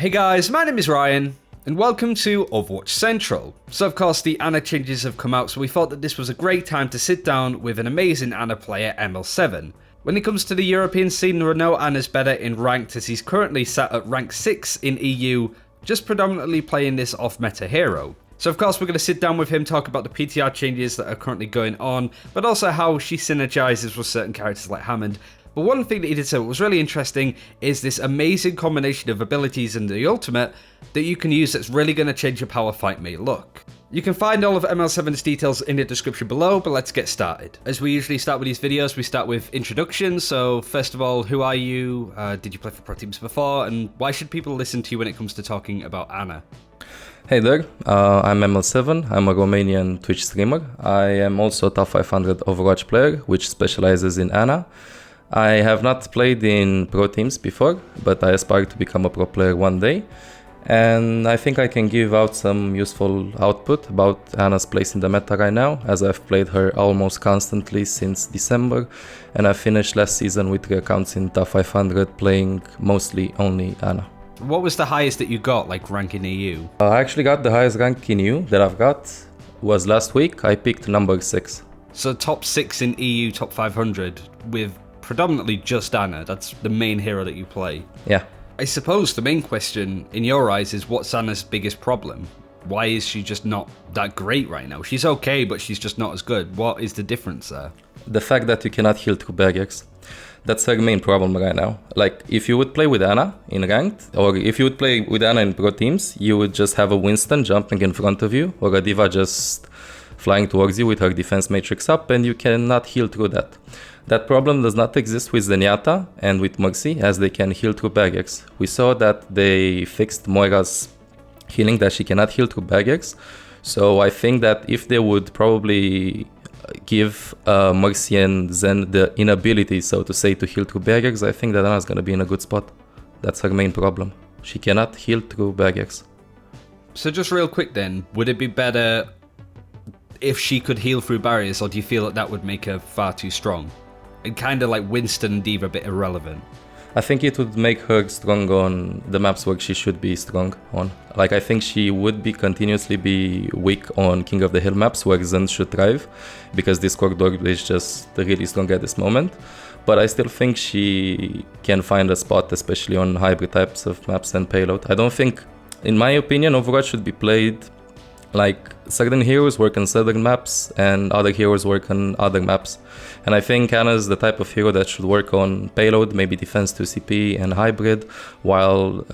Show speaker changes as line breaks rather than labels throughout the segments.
Hey guys, my name is Ryan, and welcome to Overwatch Central. So of course the Ana changes have come out, so we thought that this was a great time to sit down with an amazing Ana player, ML7. When it comes to the European scene, there are no Anas better in ranked, as he's currently sat at rank 6 in EU, just predominantly playing this off-meta hero. So of course we're going to sit down with him, talk about the PTR changes that are currently going on, but also how she synergizes with certain characters like Hammond. But one thing that he did say was really interesting is this amazing combination of abilities in the ultimate that you can use that's really going to change your how a fight may look. You can find all of ML7's details in the description below, but let's get started. As we usually start with these videos, we start with introductions. So first of all, who are you? Did you play for pro teams before? And why should people listen to you when it comes to talking about Ana?
Hey there, I'm ML7, I'm a Romanian Twitch streamer. I am also a top 500 Overwatch player, which specializes in Ana. I have not played in pro teams before, but I aspire to become a pro player one day. And I think I can give out some useful output about Ana's place in the meta right now, as I've played her almost constantly since December, and I finished last season with 3 accounts in top 500 playing mostly only Ana.
What was the highest that you got, like rank in EU?
I actually got the highest rank in EU that I've got was last week. I picked number 6.
So top 6 in EU, top 500 with predominantly just Ana. That's the main hero that you play.
Yeah.
I suppose the main question in your eyes is, what's Ana's biggest problem? Why is she just not that great right now? She's okay, but she's just not as good. What is the difference there?
The fact that you cannot heal through barriers. That's her main problem right now. Like, if you would play with Ana in ranked, or if you would play with Ana in pro teams, you would just have a Winston jumping in front of you, or a Diva just flying towards you with her defense matrix up, and you cannot heal through that. That problem does not exist with Zenyatta and with Mercy, as they can heal through barriers. We saw that they fixed Moira's healing, that she cannot heal through barriers. So I think that if they would probably give Mercy and Zen the inability, so to say, to heal through barriers, I think that Ana's going to be in a good spot. That's her main problem. She cannot heal through barriers.
So just real quick then, would it be better if she could heal through barriers, or do you feel that that would make her far too strong? And kind of like Winston and Diva a bit irrelevant.
I think it would make her strong on the maps where she should be strong on. Like, I think she would continuously be weak on King of the Hill maps where Zen should thrive, because this corridor is just really strong at this moment. But I still think she can find a spot, especially on hybrid types of maps and payload. I don't think, in my opinion, Overwatch should be played like certain heroes work on certain maps and other heroes work on other maps. And I think Ana is the type of hero that should work on payload, maybe defense to CP and hybrid, while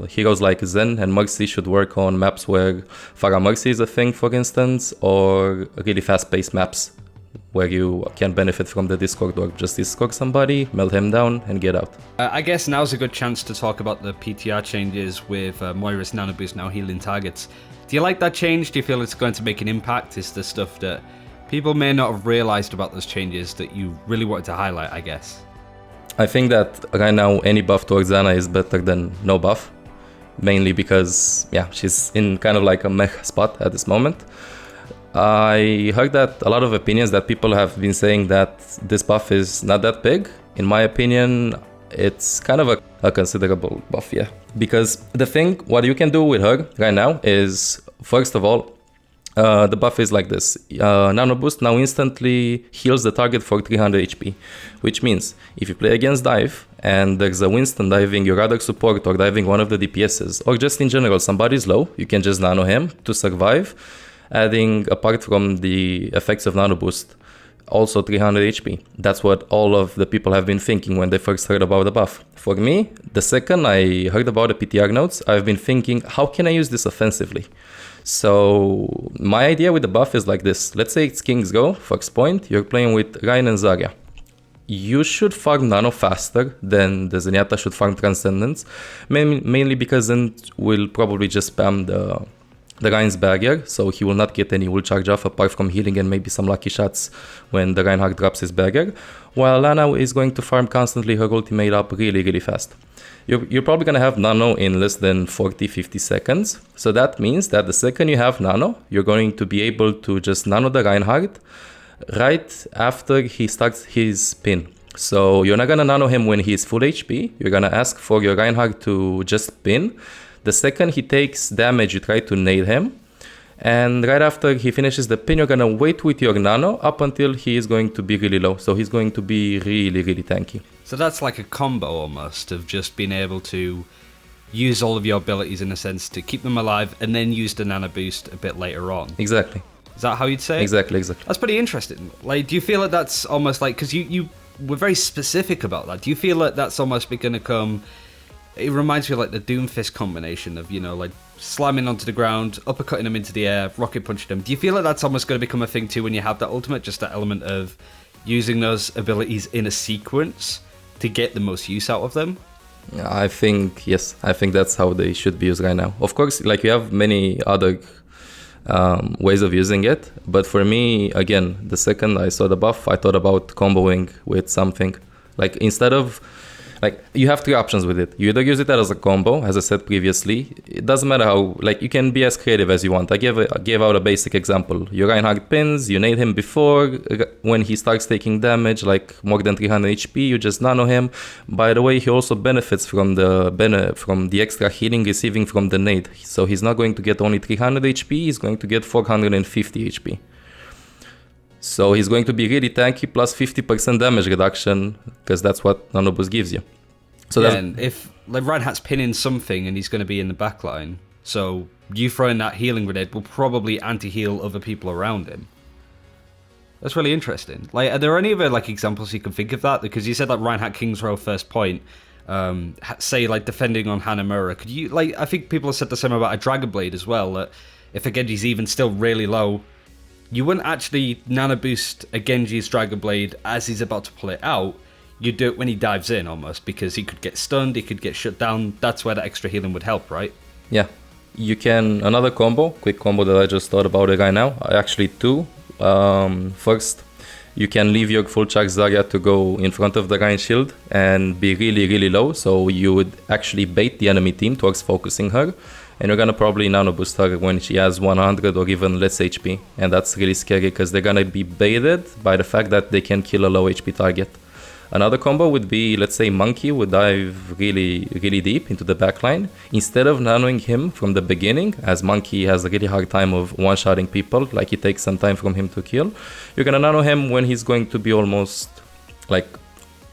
heroes like Zen and Mercy should work on maps where Pharah Mercy is a thing, for instance, or really fast-paced maps where you can benefit from the Discord, or just Discord somebody, melt him down, and get out.
I guess now's a good chance to talk about the PTR changes with Moira's Nano Boost now healing targets. Do you like that change? Do you feel it's going to make an impact? Is the stuff that people may not have realized about those changes that you really wanted to highlight, I guess?
I think that right now any buff towards Ana is better than no buff, mainly because, yeah, she's in kind of like a meh spot at this moment. I heard that a lot of opinions that people have been saying that this buff is not that big. In my opinion, it's kind of a considerable buff, yeah. Because the thing, what you can do with her right now is, first of all, the buff is like this. Nano Boost now instantly heals the target for 300 HP, which means if you play against dive and there's a Winston diving your other support or diving one of the DPSs, or just in general somebody's low, you can just nano him to survive, adding, apart from the effects of Nano Boost, also 300 HP. That's what all of the people have been thinking when they first heard about the buff. For me, the second I heard about the PTR notes, I've been thinking, how can I use this offensively? So my idea with the buff is like this. Let's say it's King's Go, first point, you're playing with Ryan and Zarya. You should farm Nano faster than the Zenyatta should farm Transcendence, mainly because Zen will probably just spam the Rein's barrier, so he will not get any ult charge off apart from healing and maybe some lucky shots when the Reinhardt drops his barrier, while Ana is going to farm constantly her ultimate up really fast. You're probably going to have Nano in less than 40-50 seconds, so that means that the second you have Nano, you're going to be able to just Nano the Reinhardt right after he starts his spin. So you're not gonna nano him when he's full HP. You're gonna ask for your Reinhardt to just pin. The second he takes damage, you try to nade him. And right after he finishes the pin, you're gonna wait with your nano up until he is going to be really low. So he's going to be really, really tanky.
So that's like a combo almost of just being able to use all of your abilities in a sense to keep them alive and then use the nano boost a bit later on.
Exactly.
Is that how you'd say it?
Exactly.
That's pretty interesting. Like, do you feel that that's almost like, because you were very specific about that. Do you feel that that's almost going to come, it reminds me of like the Doomfist combination of, you know, like slamming onto the ground, uppercutting them into the air, rocket punching them. Do you feel like that's almost going to become a thing too when you have that ultimate, just that element of using those abilities in a sequence to get the most use out of them?
I think, yes, I think that's how they should be used right now. Of course, like you have many other ways of using it, but for me, again, the second I saw the buff, I thought about comboing with something. Like instead of, like you have three options with it. You either use it as a combo, as I said previously. It doesn't matter how, like you can be as creative as you want. I gave out a basic example. Your Reinhardt pins, you nade him before, when he starts taking damage, like more than 300 HP, you just nano him. By the way, he also benefits from the extra healing receiving from the nade. So he's not going to get only 300 HP, he's going to get 450 HP. So he's going to be really tanky plus 50% damage reduction because that's what Nano Boost gives you. So
yeah, and if like Reinhardt's pinning something and he's going to be in the backline, so you throwing that healing grenade will probably anti-heal other people around him. That's really interesting. Like, are there any other like examples you can think of that? Because you said like Reinhardt King's Row first point, say like defending on Hanamura. Could you like? I think people have said the same about a Dragon Blade as well. That if a Genji's even still really low, you wouldn't actually nano boost a Genji's Dragon Blade as he's about to pull it out. You do it when he dives in almost, because he could get stunned, he could get shut down. That's where the extra healing would help, right?
Yeah. You can, another combo, quick combo that I just thought about it right now. Actually two. First, you can leave your full charge Zarya to go in front of the Rein shield and be really, really low. So you would actually bait the enemy team towards focusing her. And you're gonna probably nano boost her when she has 100 or even less HP. And that's really scary because they're gonna be baited by the fact that they can kill a low HP target. Another combo would be, let's say Monkey would dive really, really deep into the backline. Instead of nanoing him from the beginning, as Monkey has a really hard time of one-shotting people, like it takes some time from him to kill, you're gonna nano him when he's going to be almost, like,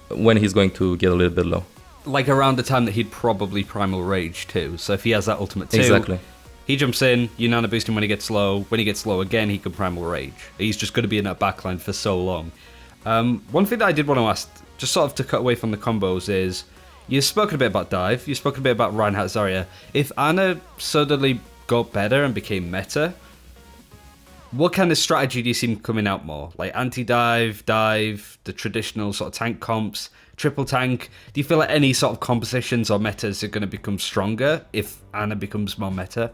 when he's going to get a little bit low.
Like around the time that he'd probably Primal Rage too. So if he has that ultimate too,
exactly.
He jumps in, you nano boost him when he gets low. When he gets low again, he can Primal Rage. He's just going to be in that backline for so long. One thing that I did want to ask, just sort of to cut away from the combos, is you've spoken a bit about dive, you've spoken a bit about Reinhardt Zarya. If Ana suddenly got better and became meta, what kind of strategy do you see coming out more? Like anti-dive, dive, the traditional sort of tank comps, triple tank? Do you feel like any sort of compositions or metas are going to become stronger if Ana becomes more meta?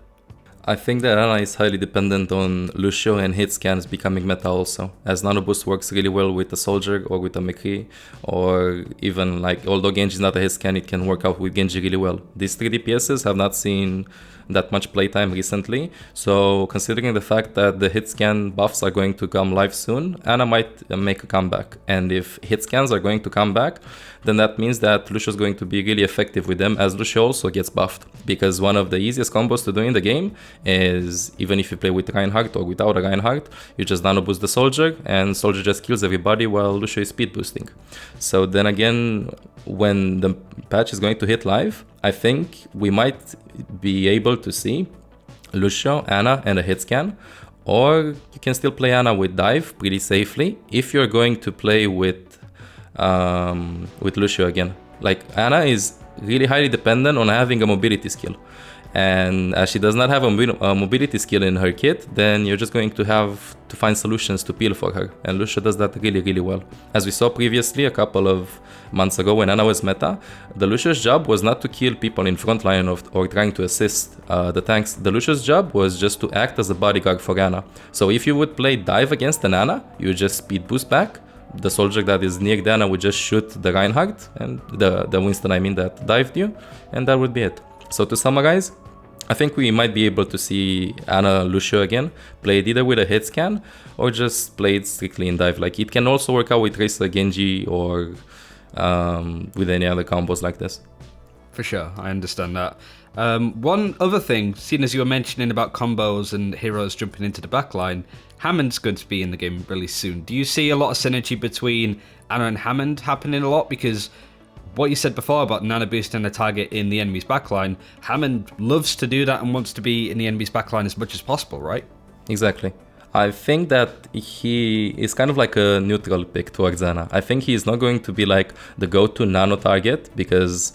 I think that Ana is highly dependent on Lucio and hit scans becoming meta also, as Nano Boost works really well with a Soldier or with a McCree, or even like, although Genji is not a hit scan, it can work out with Genji really well. These 3 DPSs have not seen that much playtime recently, so considering the fact that the hit scan buffs are going to come live soon, Ana might make a comeback. And if hit scans are going to come back, then that means that Lucio is going to be really effective with them, as Lucio also gets buffed. Because one of the easiest combos to do in the game is, even if you play with Reinhardt or without a Reinhardt, you just nano boost the Soldier, and Soldier just kills everybody while Lucio is speed boosting. So then again, when the patch is going to hit live, I think we might be able to see Lucio, Ana, and a hit scan. Or you can still play Ana with dive pretty safely if you're going to play with Lucio again. Like, Ana is really highly dependent on having a mobility skill. And as she does not have a mobility skill in her kit, then you're just going to have to find solutions to peel for her. And Lucio does that really, really well. As we saw previously a couple of months ago when Ana was meta, the Lucio's job was not to kill people in front line or trying to assist the tanks. The Lucio's job was just to act as a bodyguard for Ana. So if you would play dive against an Ana, you would just speed boost back. The Soldier that is near the Ana would just shoot the Reinhardt, and the Winston, that dived you, and that would be it. So to summarize, I think we might be able to see Ana Lucio again, played either with a hit scan or just played strictly in dive. Like it can also work out with Tracer Genji or with any other combos like this.
For sure, I understand that. One other thing, seeing as you were mentioning about combos and heroes jumping into the backline, Hammond's going to be in the game really soon. Do you see a lot of synergy between Ana and Hammond happening a lot? Because what you said before about nano boosting a target in the enemy's backline, Hammond loves to do that and wants to be in the enemy's backline as much as possible, right?
Exactly. I think that he is kind of like a neutral pick towards Ana. I think he's not going to be like the go-to nano target, because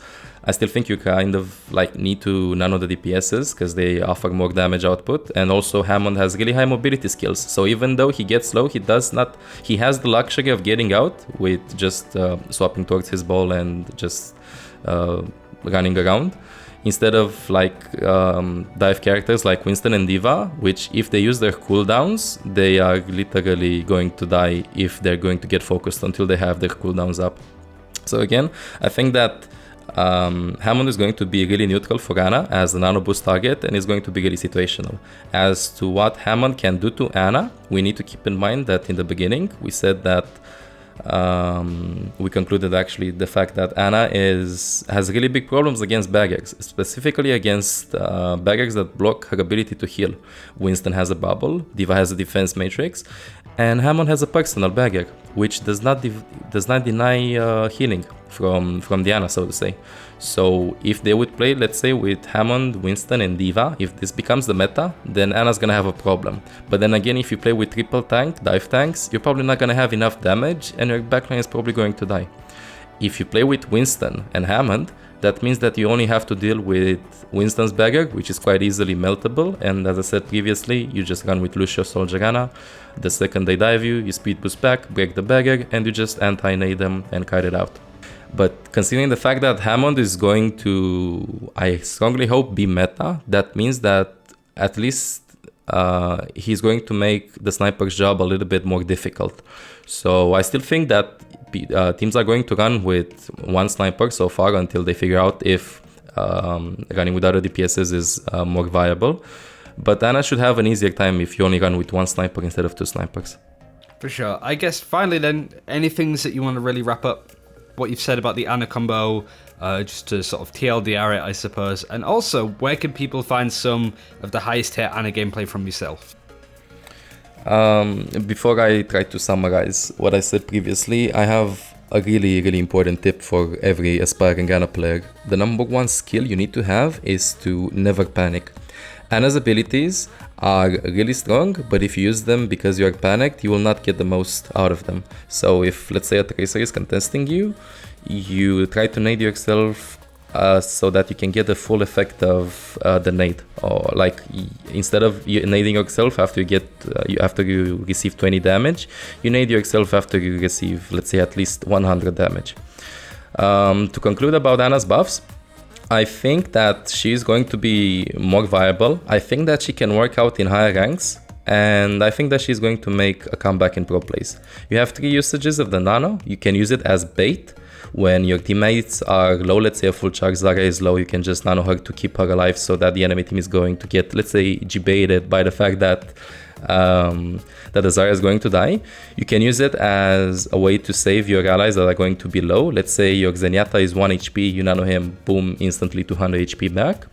I still think you kind of like need to nano the DPSs because they offer more damage output, and also Hammond has really high mobility skills. So even though he gets low, he has the luxury of getting out with just swapping towards his ball and just running around, instead of like dive characters like Winston and D.Va, which if they use their cooldowns, they are literally going to die if they're going to get focused until they have their cooldowns up. So again, I think that Hammond is going to be really neutral for Ana as a nano boost target, and is going to be really situational. As to what Hammond can do to Ana, we need to keep in mind that in the beginning we said that we concluded actually the fact that Ana has really big problems against baggers, specifically against baggers that block her ability to heal. Winston has a bubble, D.Va has a defense matrix, and Hammond has a personal bagger, which does not deny healing from the Ana, so to say. So if they would play, let's say, with Hammond, Winston, and D.Va, if this becomes the meta, then Ana's gonna have a problem. But then again, if you play with triple tank, dive tanks, you're probably not gonna have enough damage, and your backline is probably going to die. If you play with Winston and Hammond, that means that you only have to deal with Winston's bagger, which is quite easily meltable, and as I said previously, you just run with Lucio, Soldier, Ana. The second they dive you speed boost back, break the bagger, and you just anti-nade them and kite it out. But considering the fact that Hammond is going to, I strongly hope, be meta, that means that at least he's going to make the sniper's job a little bit more difficult. So I still think that teams are going to run with one sniper so far until they figure out if running with other DPSs is more viable. But Ana should have an easier time if you only run with one sniper instead of two snipers.
For sure. I guess finally then, any things that you want to really wrap up what you've said about the Ana combo, just to sort of TLDR it, I suppose. And also, where can people find some of the highest tier Ana gameplay from yourself?
Before I try to summarize what I said previously, I have a really important tip for every aspiring Ana player. The number one skill you need to have is to never panic. Ana's abilities are really strong, but if you use them because you are panicked, you will not get the most out of them. So if, let's say, a Tracer is contesting you, you try to nade yourself so that you can get the full effect of the nade. Or like, instead of you nading yourself after you receive 20 damage, you nade yourself after you receive, let's say, at least 100 damage. To conclude about Ana's buffs, I think that she's going to be more viable. I think that she can work out in higher ranks, and I think that she's going to make a comeback in pro plays. You have 3 usages of the nano. You can use it as bait. When your teammates are low, let's say a full charge Zarya is low, you can just nano her to keep her alive so that the enemy team is going to get, let's say, G-baited by the fact that the Zarya is going to die. You can use it as a way to save your allies that are going to be low. Let's say your Zenyatta is 1 HP, you nano him, boom, instantly 200 HP back.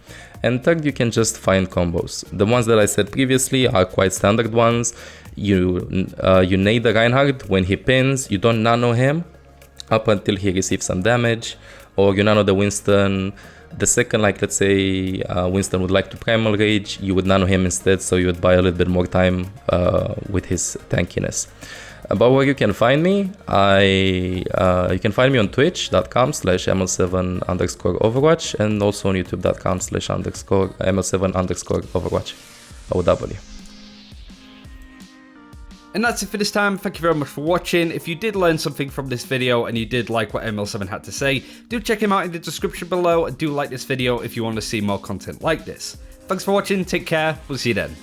And third, you can just find combos. The ones that I said previously are quite standard ones. You nade the Reinhardt when he pins, you don't nano him up until he receives some damage, or you nano the Winston. The second, like, let's say Winston would like to primal rage, you would nano him instead, so you would buy a little bit more time with his tankiness. About where you can find me, you can find me on twitch.com/ml7_overwatch and also on youtube.com/ml7_overwatch. OW.
And that's it for this time. Thank you very much for watching. If you did learn something from this video and you did like what ML7 had to say, do check him out in the description below. Do like this video if you want to see more content like this. Thanks for watching. Take care. We'll see you then.